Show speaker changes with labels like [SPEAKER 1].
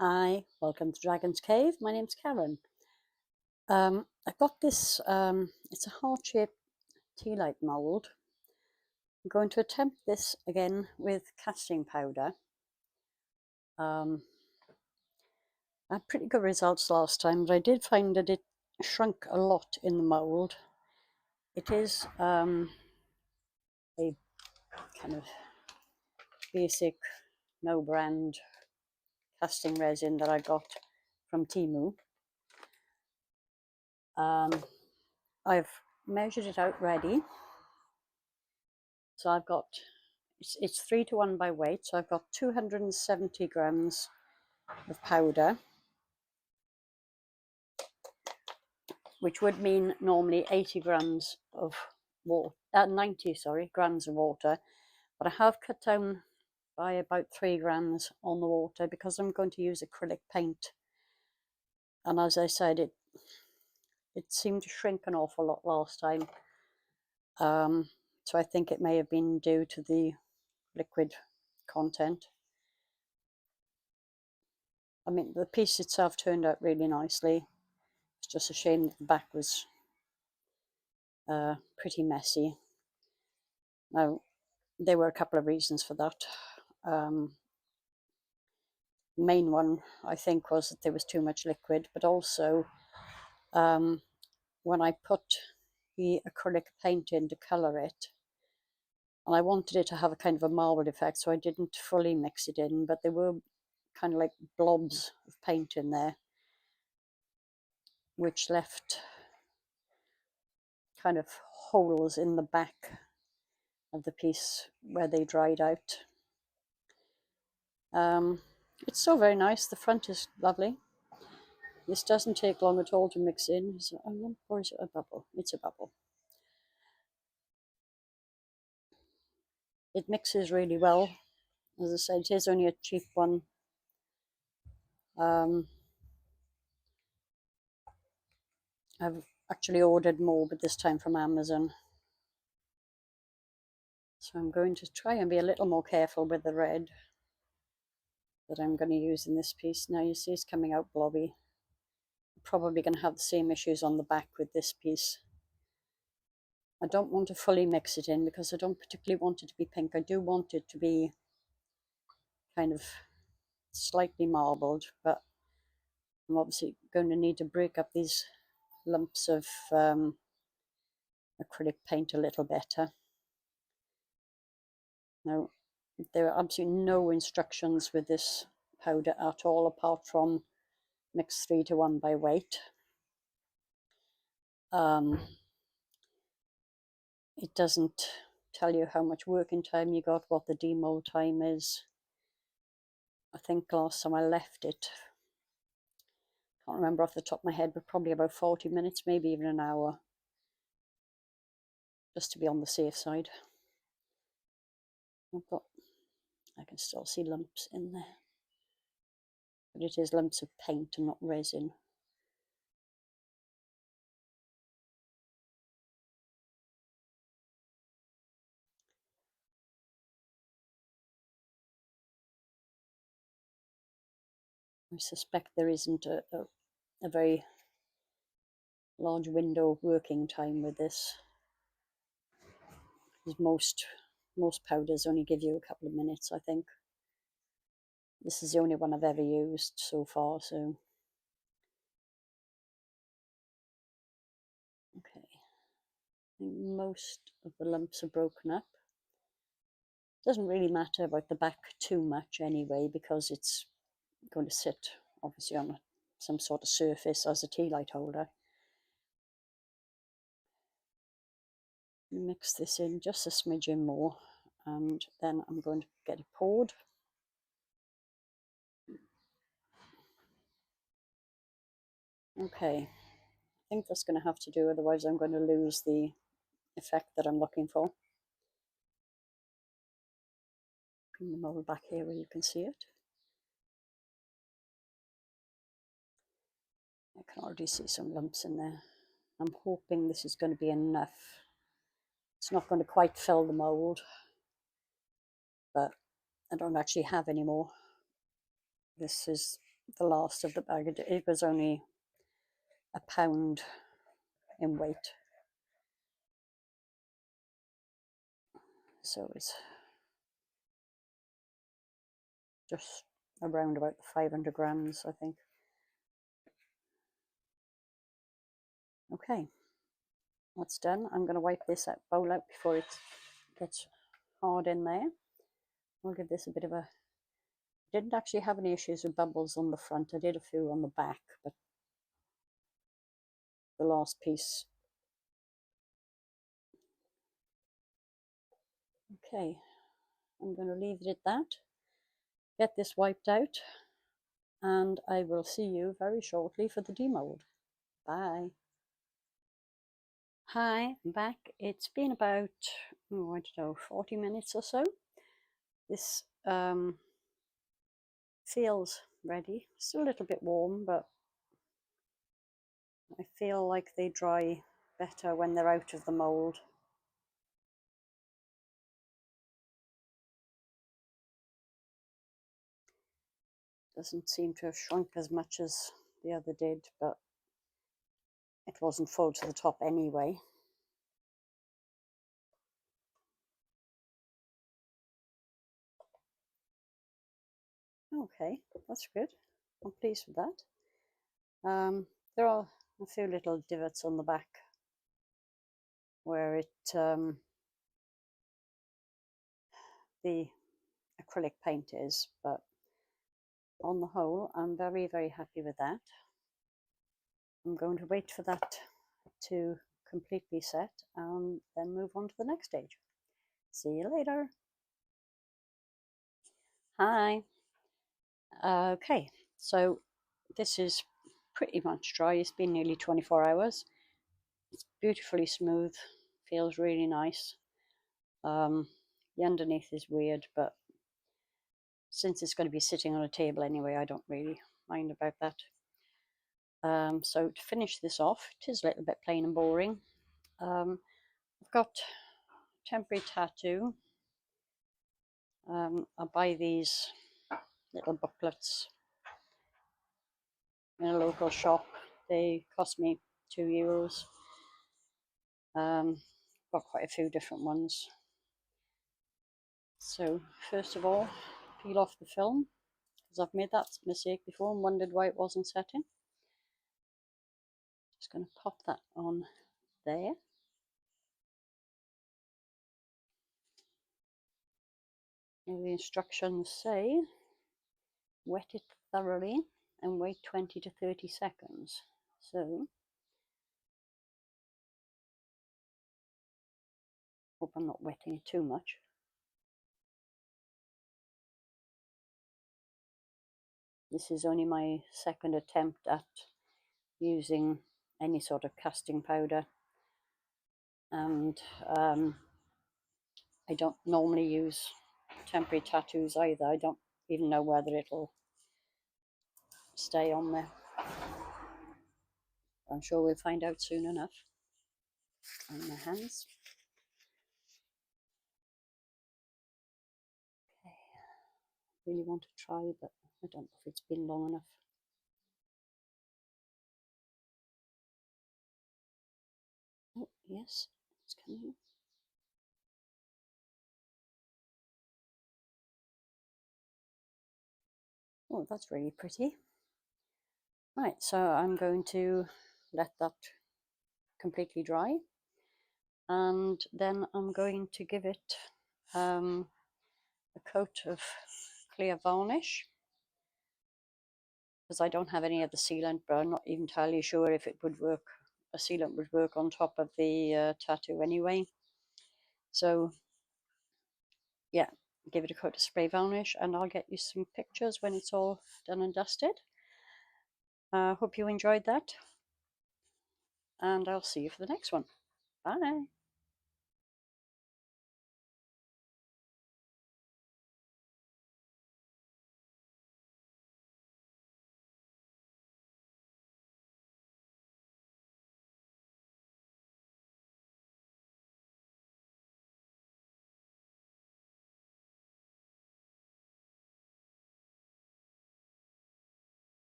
[SPEAKER 1] Hi, welcome to Dragon's Cave. My name's Karen. I've got this, it's a heart-shaped tea light mould. I'm going to attempt this again with casting powder. I had pretty good results last time, but I did find that it shrunk a lot in the mould. It is a kind of basic, no brand casting resin that I got from Temu. I've measured it out ready. So I've got, it's 3 to 1 by weight. So I've got 270 grams of powder, which would mean normally 80 grams of water, 90, grams of water. But I have cut down by about 3 grams on the water because I'm going to use acrylic paint. And as I said, it seemed to shrink an awful lot last time. So I think it may have been due to the liquid content. I mean, the piece itself turned out really nicely. It's just a shame that the back was pretty messy. Now, there were a couple of reasons for that. Main one, I think, was that there was too much liquid, but also when I put the acrylic paint in to colour it, and I wanted it to have a kind of a marbled effect, so I didn't fully mix it in, but there were kind of like blobs of paint in there, which left kind of holes in the back of the piece where they dried out. It's so very nice. The front is lovely. This doesn't take long at all to mix in. So, or is it a bubble? It's a bubble. It mixes really well. As I said, it is only a cheap one. I've actually ordered more, but this time from Amazon. So I'm going to try and be a little more careful with the red that I'm going to use in this piece. Now you see it's coming out blobby. I'm probably going to have the same issues on the back with this piece. I don't want to fully mix it in because I don't particularly want it to be pink. I do want it to be kind of slightly marbled, but I'm obviously going to need to break up these lumps of acrylic paint a little better. Now, there are absolutely no instructions with this powder at all, apart from mix 3 to 1 by weight. It doesn't tell you how much working time you got, what the demold time is. I think last time I left it, can't remember off the top of my head, but probably about 40 minutes, maybe even an hour, just to be on the safe side. I can still see lumps in there, but it is lumps of paint and not resin. I suspect there isn't a very large window of working time with this, because most powders only give you a couple of minutes, I think. This is the only one I've ever used so far, so okay. I think most of the lumps are broken up. Doesn't really matter about the back too much anyway, because it's going to sit obviously on some sort of surface as a tea light holder. Mix this in just a smidgen more, and then I'm going to get it poured. Okay, I think that's going to have to do, otherwise I'm going to lose the effect that I'm looking for. Bring the mold back here where you can see it. I can already see some lumps in there. I'm hoping this is going to be enough. It's not going to quite fill the mold, but I don't actually have any more. This is the last of the bag. It was only a pound in weight. So it's just around about 500 grams, I think. Okay, that's done. I'm going to wipe this bowl out before it gets hard in there. I'll give this a bit of a... Didn't actually have any issues with bubbles on the front. I did a few on the back, but the last piece... Okay, I'm going to leave it at that. Get this wiped out, and I will see you very shortly for the demold. Bye. Hi, I'm back. It's been about, I don't know, 40 minutes or so. This feels ready. Still a little bit warm, but I feel like they dry better when they're out of the mold. Doesn't seem to have shrunk as much as the other did, but it wasn't full to the top anyway. Okay, that's good. I'm pleased with that. There are a few little divots on the back where the acrylic paint is, but on the whole, I'm very, very happy with that. I'm going to wait for that to completely set and then move on to the next stage. See you later. Hi. Okay, so this is pretty much dry. It's been nearly 24 hours. It's beautifully smooth, feels really nice. The underneath is weird, but since it's going to be sitting on a table anyway, I don't really mind about that. So to finish this off, it is a little bit plain and boring. I've got temporary tattoo. I buy these little booklets in a local shop. They cost me €2. Got quite a few different ones. So first of all, peel off the film, because I've made that mistake before and wondered why it wasn't setting. Just going to pop that on there. Now the instructions say wet it thoroughly and wait 20 to 30 seconds. So hope I'm not wetting it too much. This is only my second attempt at using any sort of casting powder, and I don't normally use temporary tattoos either. I don't even know whether it'll stay on there. I'm sure we'll find out soon enough. On my hands. Okay, really want to try, but I don't know if it's been long enough. Oh, yes, it's coming. Oh, that's really pretty. Right, so I'm going to let that completely dry, and then I'm going to give it a coat of clear varnish, because I don't have any other sealant, but I'm not even entirely sure if it would work. A sealant would work on top of the tattoo anyway. So yeah, give it a coat of spray varnish, and I'll get you some pictures when it's all done and dusted. Hope you enjoyed that, and I'll see you for the next one. Bye.